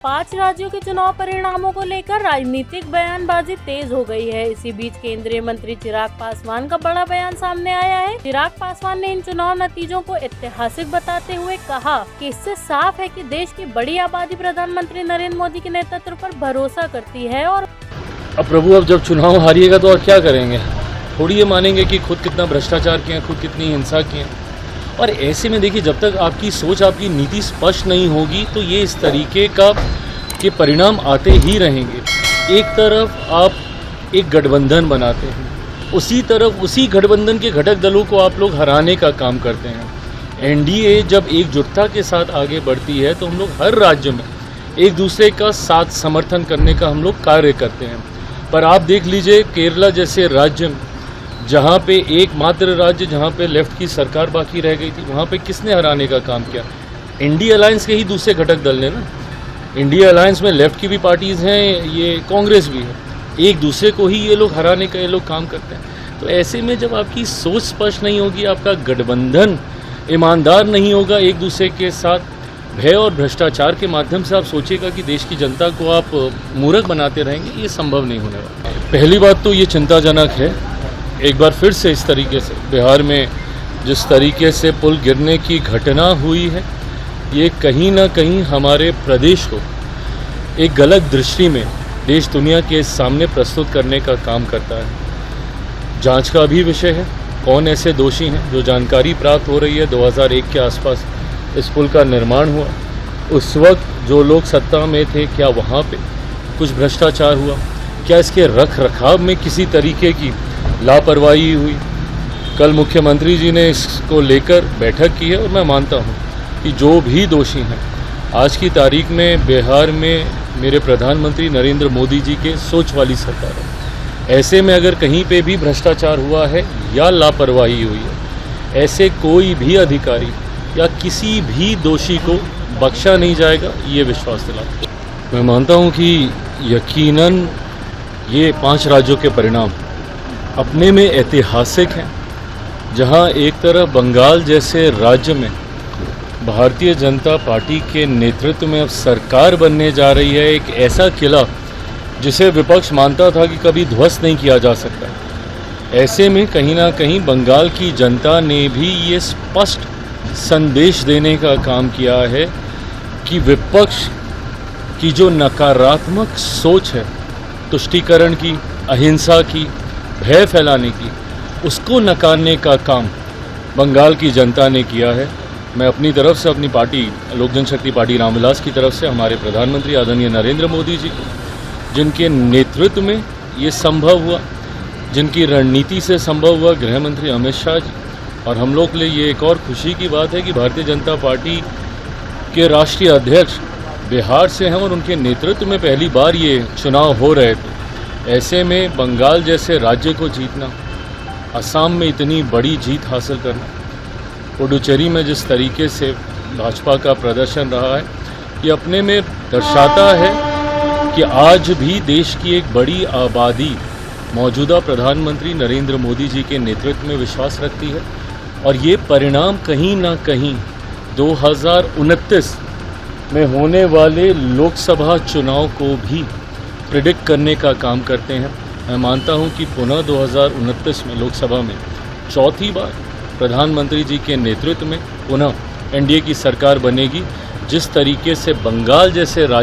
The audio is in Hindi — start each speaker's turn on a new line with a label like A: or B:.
A: 5 राज्यों के चुनाव परिणामों को लेकर राजनीतिक बयानबाजी तेज हो गई है। इसी बीच केंद्रीय मंत्री चिराग पासवान का बड़ा बयान सामने आया है। चिराग पासवान ने इन चुनाव नतीजों को ऐतिहासिक बताते हुए कहा कि इससे साफ है कि देश की बड़ी आबादी प्रधानमंत्री नरेंद्र मोदी के नेतृत्व पर भरोसा करती है। और
B: अब प्रभु, अब जब चुनाव हारिएगा तो और क्या करेंगे? थोड़ी ये मानेंगे कि खुद कितना भ्रष्टाचार किया, खुद कितनी हिंसा की है। और ऐसे में देखिए, जब तक आपकी सोच, आपकी नीति स्पष्ट नहीं होगी तो ये इस तरीके के परिणाम आते ही रहेंगे। एक तरफ आप एक गठबंधन बनाते हैं, उसी तरफ उसी गठबंधन के घटक दलों को आप लोग हराने का काम करते हैं। एनडीए जब एकजुटता के साथ आगे बढ़ती है तो हम लोग हर राज्य में एक दूसरे का साथ समर्थन करने का हम लोग कार्य करते हैं। पर आप देख लीजिए, केरला जैसे राज्य में, जहाँ पे एकमात्र राज्य जहाँ पे लेफ्ट की सरकार बाकी रह गई थी, वहाँ पे किसने हराने का काम किया? इंडिया अलायंस के ही दूसरे घटक दल ने ना। इंडिया अलायंस में लेफ्ट की भी पार्टीज़ हैं, ये कांग्रेस भी है। एक दूसरे को ही ये लोग हराने का ये लोग काम करते हैं। तो ऐसे में जब आपकी सोच स्पष्ट नहीं होगी, आपका गठबंधन ईमानदार नहीं होगा, एक दूसरे के साथ भय और भ्रष्टाचार के माध्यम से आप सोचिएगा कि देश की जनता को आप मूर्ख बनाते रहेंगे, ये संभव नहीं होने वाला। पहली बात तो ये चिंताजनक है, एक बार फिर से इस तरीके से बिहार में जिस तरीके से पुल गिरने की घटना हुई है, ये कहीं ना कहीं हमारे प्रदेश को एक गलत दृष्टि में देश दुनिया के सामने प्रस्तुत करने का काम करता है। जांच का भी विषय है, कौन ऐसे दोषी हैं। जो जानकारी प्राप्त हो रही है, 2001 के आसपास इस पुल का निर्माण हुआ। उस वक्त जो लोग सत्ता में थे, क्या वहाँ पे कुछ भ्रष्टाचार हुआ? क्या इसके रख रखाव में किसी तरीके की लापरवाही हुई? कल मुख्यमंत्री जी ने इसको लेकर बैठक की है और मैं मानता हूँ कि जो भी दोषी हैं, आज की तारीख में बिहार में मेरे प्रधानमंत्री नरेंद्र मोदी जी के सोच वाली सरकार है। ऐसे में अगर कहीं पे भी भ्रष्टाचार हुआ है या लापरवाही हुई है, ऐसे कोई भी अधिकारी या किसी भी दोषी को बख्शा नहीं जाएगा, ये विश्वास दिलाता हूँ। मैं मानता हूँ कि यकीनन ये 5 राज्यों के परिणाम अपने में ऐतिहासिक हैं। जहाँ एक तरफ बंगाल जैसे राज्य में भारतीय जनता पार्टी के नेतृत्व में अब सरकार बनने जा रही है, एक ऐसा किला जिसे विपक्ष मानता था कि कभी ध्वस्त नहीं किया जा सकता। ऐसे में कहीं ना कहीं बंगाल की जनता ने भी ये स्पष्ट संदेश देने का काम किया है कि विपक्ष की जो नकारात्मक सोच है, तुष्टीकरण की, अहिंसा की, भय फैलाने की, उसको नकारने का काम बंगाल की जनता ने किया है। मैं अपनी तरफ से, अपनी पार्टी लोक जनशक्ति पार्टी रामविलास की तरफ से हमारे प्रधानमंत्री आदरणीय नरेंद्र मोदी जी, जिनके नेतृत्व में ये संभव हुआ, जिनकी रणनीति से संभव हुआ, गृह मंत्री अमित शाह जी, और हम लोग के लिए ये एक और खुशी की बात है कि भारतीय जनता पार्टी के राष्ट्रीय अध्यक्ष बिहार से हैं और उनके नेतृत्व में पहली बार ये चुनाव हो रहे थे। ऐसे में बंगाल जैसे राज्य को जीतना, असम में इतनी बड़ी जीत हासिल करना, पुडुचेरी में जिस तरीके से भाजपा का प्रदर्शन रहा है, ये अपने में दर्शाता है कि आज भी देश की एक बड़ी आबादी मौजूदा प्रधानमंत्री नरेंद्र मोदी जी के नेतृत्व में विश्वास रखती है। और ये परिणाम कहीं ना कहीं 2029 में होने वाले लोकसभा चुनाव को भी प्रिडिक्ट करने का काम करते हैं। मैं मानता हूं कि पुनः 2029 में लोकसभा में चौथी बार प्रधानमंत्री जी के नेतृत्व में पुनः एनडीए की सरकार बनेगी। जिस तरीके से बंगाल जैसे राज्य